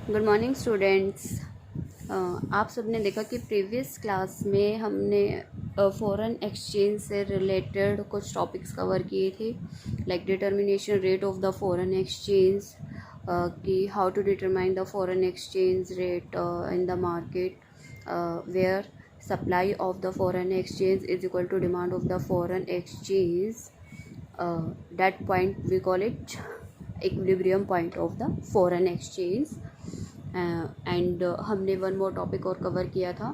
Good morning students. आप सबने देखा कि प्रीवियस क्लास में हमने फ़ॉरेन एक्सचेंज से रिलेटेड कुछ टॉपिक्स कवर किए थे, like determination rate of the foreign exchange, कि how to determine the foreign exchange rate in the market where supply of the foreign exchange is equal to demand of the foreign exchange. That point we call it equilibrium point of the foreign exchange. And हमने one more topic और cover किया था,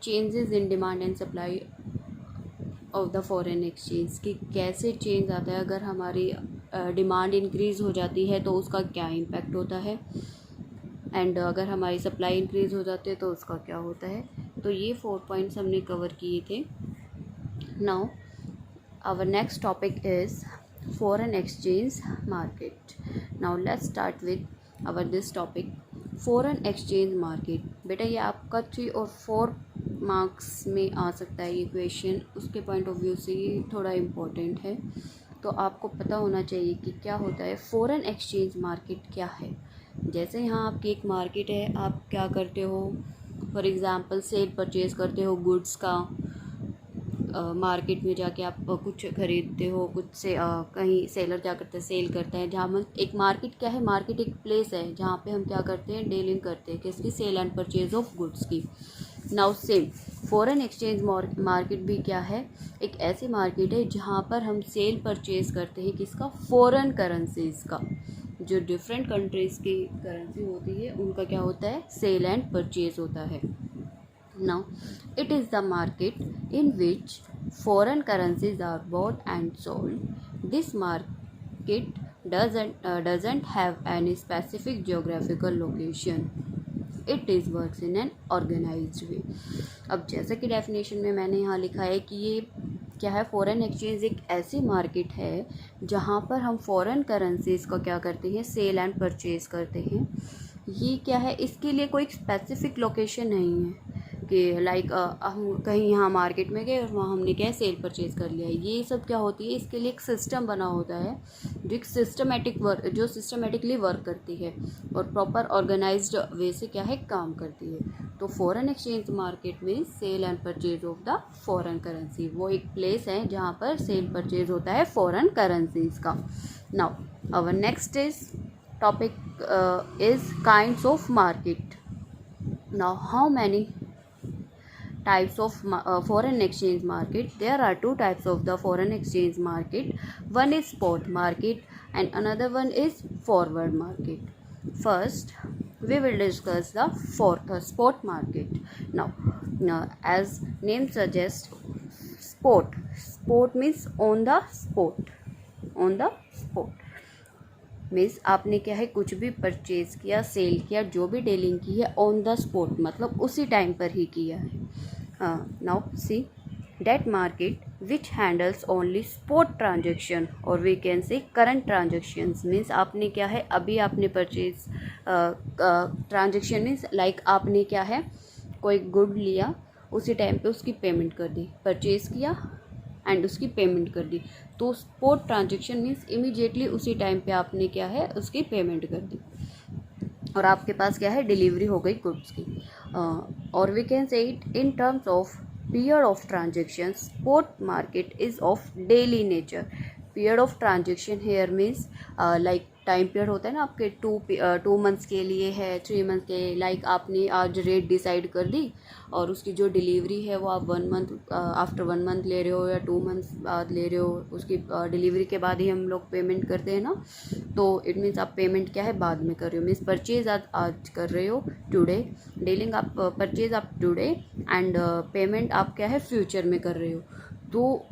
changes in demand and supply of the foreign exchange, कि कैसे change आता है अगर हमारी डिमांड इंक्रीज़ हो जाती है तो उसका क्या इम्पैक्ट होता है, एंड अगर हमारी सप्लाई इंक्रीज़ हो जाती है तो उसका क्या होता है. तो ये 4 पॉइंट्स हमने कवर किए थे. Now our next topic is foreign exchange market. Now let's start with our this topic, foreign exchange market. बेटा ये आपका 3 और 4 मार्क्स में आ सकता है ये क्वेश्चन, उसके पॉइंट ऑफ व्यू से ये थोड़ा इम्पोर्टेंट है. तो आपको पता होना चाहिए कि क्या होता है फॉरेन एक्सचेंज मार्केट, क्या है. जैसे यहाँ आपकी एक मार्केट है, आप क्या करते हो, फॉर एग्ज़ाम्पल सेल परचेज़ करते हो गुड्स का. मार्केट में जाके आप कुछ ख़रीदते हो, कुछ से कहीं सेलर क्या करता है, सेल करता है. जहाँ हम एक मार्केट क्या है, मार्केट एक प्लेस है जहाँ पे हम क्या करते हैं, डीलिंग करते हैं किसकी, sale and purchase of goods की. Now same foreign exchange market भी क्या है, एक ऐसी मार्केट है जहाँ पर हम सेल परचेज करते हैं किसका, फॉरेन करेंसीज का. जो डिफरेंट कंट्रीज़ की करेंसी होती है उनका क्या होता है, सेल एंड परचेज होता है. Now, it is the market in which foreign currencies are bought and sold. This market doesn't have any specific geographical location. It is works in an organized way. अब जैसा कि definition में मैंने यहाँ लिखा है कि ये क्या है, फॉरेन एक्सचेंज एक ऐसी मार्केट है जहाँ पर हम फॉरेन करेंसीज़ को क्या करते हैं, सेल एंड परचेज़ करते हैं. ये क्या है, इसके लिए कोई स्पेसिफिक लोकेशन नहीं है कि लाइक हम कहीं यहाँ मार्केट में गए और वहाँ हमने क्या है, सेल परचेज़ कर लिया. ये सब क्या होती है, इसके लिए एक सिस्टम बना होता है जो एक जो सिस्टमेटिकली वर्क करती है और प्रॉपर ऑर्गेनाइज्ड वे से क्या है, काम करती है. तो फॉरेन एक्सचेंज मार्केट में sale and purchase of the foreign currency, वो एक प्लेस है जहाँ पर सेल परचेज होता है फॉरेन करेंसीज का. Now our next is topic is kinds of market. Now how many types of foreign exchange market? There are 2 types of the foreign exchange market. One is spot market and another one is forward market. First we will discuss the spot market. Now as name suggests, spot means on the spot means आपने क्या है, कुछ भी purchase किया, cell किया, जो भी dealing की है ऑन द स्पॉट, मतलब उसी टाइम पर ही किया है. Now see that market which handles only spot transaction और we can say current transactions. Means आपने क्या है, अभी आपने परचेज ट्रांजेक्शन मीन्स लाइक आपने क्या है, कोई गुड लिया, उसी टाइम पे उसकी पेमेंट कर दी, परचेज़ किया एंड उसकी पेमेंट कर दी. तो स्पॉट ट्रांजेक्शन मीन्स इमीडिएटली उसी टाइम पे आपने क्या है, उसकी पेमेंट कर दी और आपके पास क्या है, डिलीवरी हो गई गुड्स की. और we can say it in terms of period of transaction, spot market is of daily nature. Period of transaction here means like time period होता है ना आपके, 2 मंथ्स के लिए है, 3 मंथ के. लाइक आपने आज रेट डिसाइड कर दी और उसकी जो डिलीवरी है वो आप 1 मंथ आफ्टर 1 मंथ ले रहे हो या 2 मंथ्स बाद ले रहे हो. उसकी डिलीवरी के बाद ही हम लोग पेमेंट करते हैं ना, तो इट मीन्स आप पेमेंट क्या है, बाद में कर रहे हो. मीन्स परचेज आज कर रहे हो, टुडे डीलिंग आप परचेज आप टुडे एंड पेमेंट आप क्या है, फ्यूचर में कर रहे हो. तो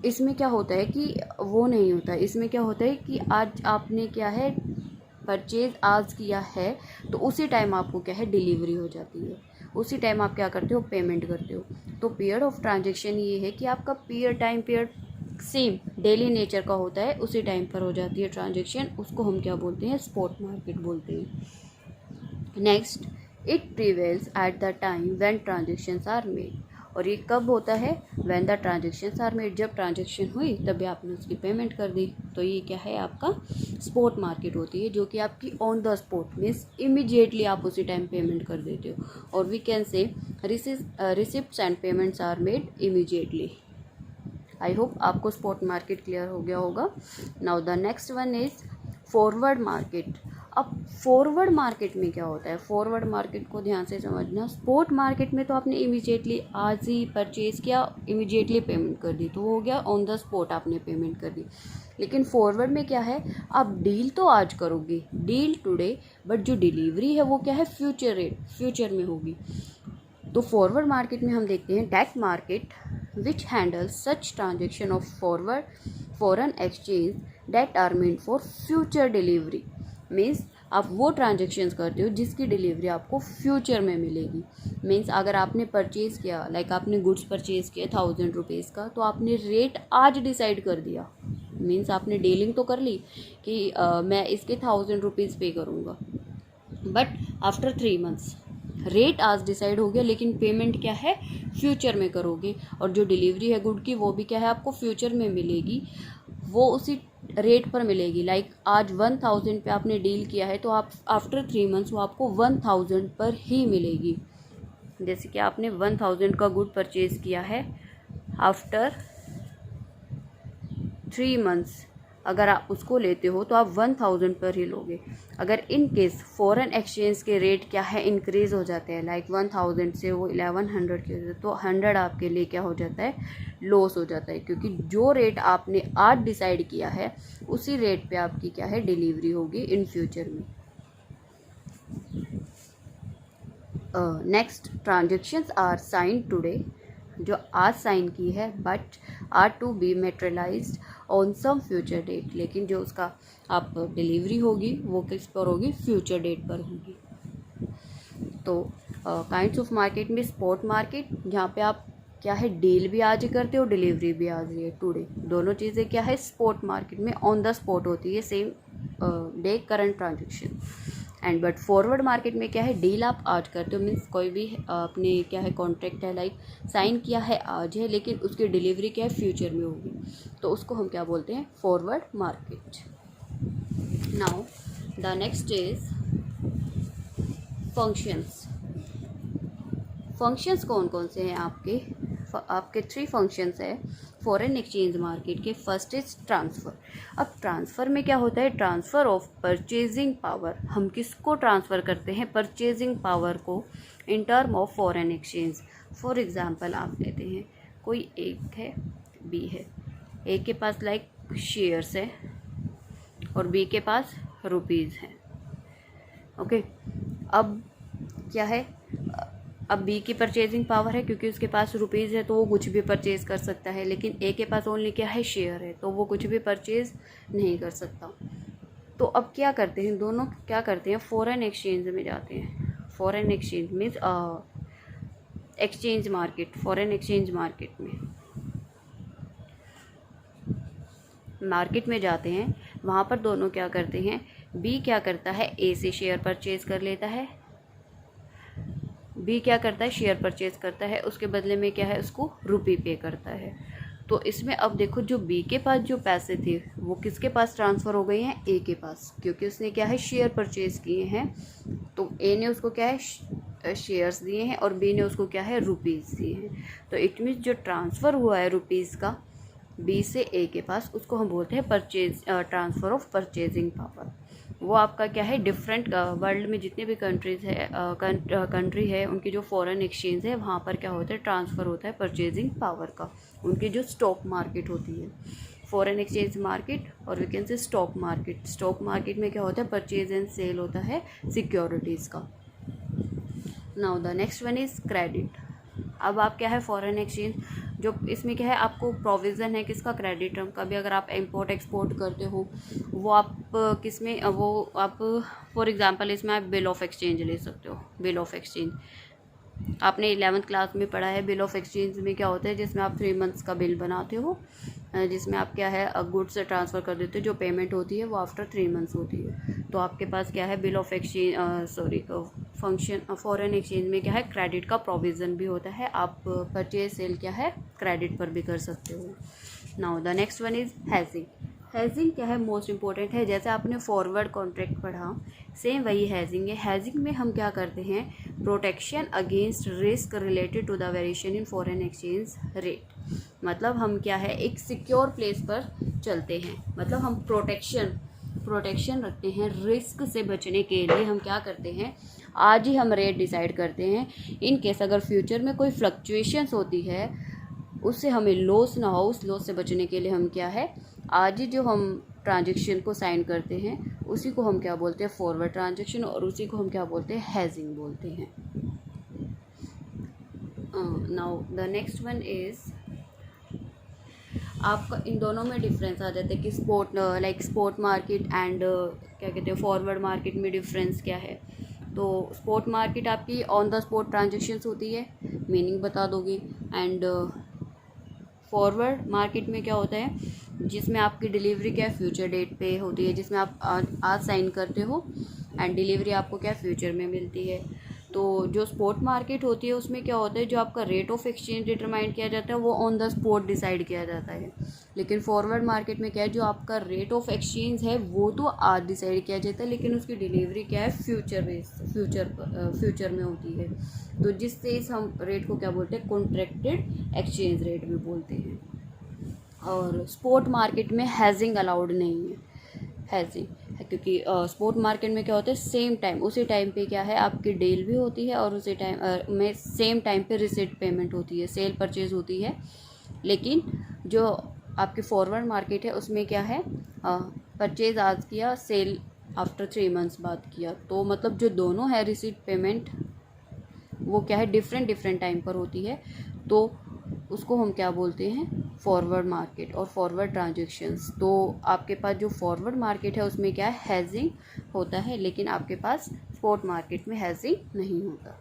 इसमें क्या होता है कि वो नहीं होता है. इसमें क्या होता है कि आज आपने क्या है, परचेज आज किया है तो उसी टाइम आपको क्या है, डिलीवरी हो जाती है, उसी टाइम आप क्या करते हो, पेमेंट करते हो. तो पीरियड ऑफ ट्रांजेक्शन ये है कि आपका पीरियड सेम डेली नेचर का होता है, उसी टाइम पर हो जाती है ट्रांजेक्शन. उसको हम क्या बोलते हैं, स्पॉट मार्केट बोलते हैं. Next, it prevails at the time when transactions are made. और ये कब होता है, when the transactions are made, जब ट्रांजेक्शन हुई तभी आपने उसकी पेमेंट कर दी। तो ये क्या है, आपका स्पॉट मार्केट होती है, जो कि आपकी on the spot means immediately आप उसी टाइम पेमेंट कर देते हो। और we can say receipts and payments are made immediately. I hope आपको स्पॉट मार्केट क्लियर हो गया होगा। Now the next one is forward market. अब फॉरवर्ड मार्केट में क्या होता है, फॉरवर्ड मार्केट को ध्यान से समझना। स्पॉट मार्केट में तो आपने इमीडिएटली आज ही परचेज किया, इमीडिएटली पेमेंट कर दी, तो वो हो गया ऑन द स्पॉट आपने पेमेंट कर दी। लेकिन फॉरवर्ड में क्या है, आप डील तो आज करोगे, डील टुडे, बट जो डिलीवरी है वो क्या है, फ्यूचर रेट, फ्यूचर में होगी। तो फॉरवर्ड मार्केट में हम देखते हैं that market which handles such transaction of forward foreign exchange that are mean for future delivery. Means आप वो ट्रांजेक्शन्स करते हो जिसकी डिलीवरी आपको फ्यूचर में मिलेगी। मीन्स अगर आपने परचेज़ किया, लाइक आपने गुड्स परचेज़ किया 1000 रुपीज़ का, तो आपने रेट आज डिसाइड कर दिया। मीन्स आपने डीलिंग तो कर ली कि मैं इसके 1000 रुपीज़ पे करूँगा, बट आफ्टर 3 मंथ्स रेट आज डिसाइड हो गया, लेकिन पेमेंट क्या है, फ्यूचर में करोगे। और जो डिलीवरी है गुड की वो भी क्या है, आपको फ्यूचर में मिलेगी, वो उसी रेट पर मिलेगी। लाइक आज 1000 पे आपने डील किया है, तो आप आफ्टर 3 मंथ्स वो आपको 1000 पर ही मिलेगी। जैसे कि आपने 1000 का गुड परचेज़ किया है, आफ्टर 3 मंथ्स अगर आप उसको लेते हो तो आप 1000 पर ही लोगे। अगर इन केस फॉरेन एक्सचेंज के रेट क्या है, इंक्रीज़ हो जाते हैं, लाइक 1000 से वो 1100 के होते हैं, तो 100 आपके लिए क्या हो जाता है, लॉस हो जाता है, क्योंकि जो रेट आपने आज डिसाइड किया है उसी रेट पे आपकी क्या है, डिलीवरी होगी इन फ्यूचर में। Next, transactions are sign today, जो आज साइन की है, but are to be materialized on some future date, लेकिन जो उसका आप डिलीवरी होगी वो किस पर होगी, फ्यूचर डेट पर होगी। तो काइंड्स ऑफ मार्केट में स्पॉट मार्केट, जहाँ पे आप क्या है, डील भी आज ही करते हो, डिलीवरी भी आज ही है, टुडे, दोनों चीज़ें क्या है, स्पॉट मार्केट में ऑन द स्पॉट होती है, same day current transaction. And but forward market में क्या है, डील आप आज करते हो, मीन्स कोई भी अपने क्या है, कॉन्ट्रैक्ट है, लाइक साइन किया है आज है, लेकिन उसकी डिलीवरी क्या है, फ्यूचर में होगी, तो उसको हम क्या बोलते हैं, forward market. Now the next is functions. Functions कौन कौन से हैं आपके 3 फंक्शंस है फॉरेन एक्सचेंज मार्केट के। First is transfer. अब ट्रांसफ़र में क्या होता है, ट्रांसफ़र ऑफ परचेजिंग पावर, हम किसको ट्रांसफ़र करते हैं, परचेजिंग पावर को, in term of foreign exchange. For example आप लेते हैं, कोई ए है, बी है, ए के पास लाइक शेयर्स है और बी के पास रुपीज़ है। ओके, अब क्या है, अब बी की परचेजिंग पावर है, क्योंकि उसके पास रुपीज़ है तो वो कुछ भी परचेज़ कर सकता है, लेकिन ए के पास ओनली क्या है, शेयर है, तो वो कुछ भी परचेज़ नहीं कर सकता। तो अब क्या करते हैं, दोनों क्या करते हैं, फॉरेन एक्सचेंज में जाते हैं। Foreign exchange means exchange market, foreign exchange market में जाते हैं। वहाँ पर दोनों क्या करते हैं, बी क्या करता है, ए से शेयर परचेज़ कर लेता है, बी क्या करता है, शेयर परचेज़ करता है, उसके बदले में क्या है, उसको रुपी पे करता है। तो इसमें अब देखो, जो बी के पास जो पैसे थे वो किसके पास ट्रांसफ़र हो गए हैं, ए के पास, क्योंकि उसने क्या है, शेयर परचेज़ किए हैं। तो ए ने उसको क्या है, शेयर्स दिए हैं, और बी ने उसको क्या है, रुपीज़ दिए हैं। तो इट मीन्स जो ट्रांसफ़र हुआ है रुपीज़ का बी से ए के पास, उसको हम बोलते हैं ट्रांसफ़र ऑफ परचेजिंग पावर। वो आपका क्या है, डिफरेंट वर्ल्ड में जितने भी कंट्रीज़ है, कंट्री है, उनकी जो फॉरेन एक्सचेंज है वहाँ पर क्या होता है, ट्रांसफ़र होता है परचेजिंग पावर का, उनकी जो स्टॉक मार्केट होती है, फॉरेन एक्सचेंज मार्केट, और we can say stock market. Stock market में क्या होता है, परचेज एंड सेल होता है सिक्योरिटीज़ का। Now the next one is credit. अब आप क्या है, फॉरेन एक्सचेंज, जो इसमें क्या है, आपको प्रोविज़न है किसका, क्रेडिट टर्म का भी। अगर आप इंपोर्ट एक्सपोर्ट करते हो, वो आप किस में, वो आप फॉर एग्जांपल इसमें आप बिल ऑफ एक्सचेंज ले सकते हो, बिल ऑफ एक्सचेंज। आपने 11th क्लास में पढ़ा है बिल ऑफ एक्सचेंज में क्या होता है, जिसमें आप 3 मंथ्स का बिल बनाते हो, जिसमें आप क्या है गुड्स से ट्रांसफ़र कर देते हो, जो पेमेंट होती है वो आफ्टर 3 मंथ्स होती है। तो आपके पास क्या है bill of exchange foreign exchange में क्या है क्रेडिट का प्रोविज़न भी होता है, आप परचेज सेल क्या है क्रेडिट पर भी कर सकते हो। Now the next one is hedging. Hedging क्या है, मोस्ट इंपॉर्टेंट है। जैसे आपने फॉरवर्ड कॉन्ट्रैक्ट पढ़ा, सेम वही हैजिंग है। हैजिंग में हम क्या करते हैं, protection against risk related to the variation in foreign exchange rate. मतलब हम क्या है एक सिक्योर प्लेस पर चलते हैं, मतलब हम प्रोटेक्शन रखते हैं रिस्क से बचने के लिए। हम क्या करते हैं, आज ही हम रेट डिसाइड करते हैं, इन केस अगर फ्यूचर में कोई फ्लक्चुएशंस होती है उससे हमें लॉस ना हो, उस लॉस से बचने के लिए हम क्या है आज ही जो हम ट्रांजेक्शन को साइन करते हैं उसी को हम क्या बोलते हैं फॉरवर्ड ट्रांजेक्शन, और उसी को हम क्या बोलते हैं हैजिंग बोलते हैं। Now the next one is, आपका इन दोनों में डिफरेंस आ जाता है कि स्पॉट मार्केट एंड क्या कहते हैं फॉरवर्ड मार्केट में डिफरेंस क्या है। तो स्पॉट मार्केट आपकी ऑन द स्पॉट ट्रांजेक्शन्स होती है, मीनिंग बता दोगे, एंड फॉरवर्ड मार्केट में क्या होता है जिसमें आपकी डिलीवरी क्या फ्यूचर डेट पे होती है, जिसमें आप आज साइन करते हो एंड डिलीवरी आपको क्या फ्यूचर में मिलती है। तो जो स्पॉट मार्केट होती है उसमें क्या होता है, जो आपका रेट ऑफ एक्सचेंज डिटरमाइन किया जाता है वो ऑन द स्पॉट डिसाइड किया जाता है। लेकिन फॉरवर्ड मार्केट में क्या है, जो आपका रेट ऑफ एक्सचेंज है वो तो आज डिसाइड किया जाता है, लेकिन उसकी डिलीवरी क्या है फ्यूचर में होती है। तो जिससे इस हम रेट को क्या बोलते हैं कॉन्ट्रैक्टेड एक्सचेंज रेट भी बोलते हैं। और स्पॉट मार्केट में हैजिंग अलाउड नहीं है, हैजिंग है क्योंकि स्पॉट मार्केट में क्या होता है सेम टाइम उसी टाइम पे क्या है आपकी डील भी होती है और उसी टाइम में सेम टाइम पे रिसीट पेमेंट होती है, सेल परचेज होती है। लेकिन जो आपकी फॉरवर्ड मार्केट है उसमें क्या है परचेज आज किया, सेल आफ्टर 3 मंथ्स बाद किया। तो मतलब जो दोनों है रिसीट पेमेंट वो क्या है डिफरेंट टाइम पर होती है, तो उसको हम क्या बोलते हैं फॉरवर्ड मार्केट और फॉरवर्ड ट्रांजेक्शन्स। तो आपके पास जो फॉरवर्ड मार्केट है उसमें क्या है हैजिंग होता है, लेकिन आपके पास स्पॉट मार्केट में हैजिंग नहीं होता।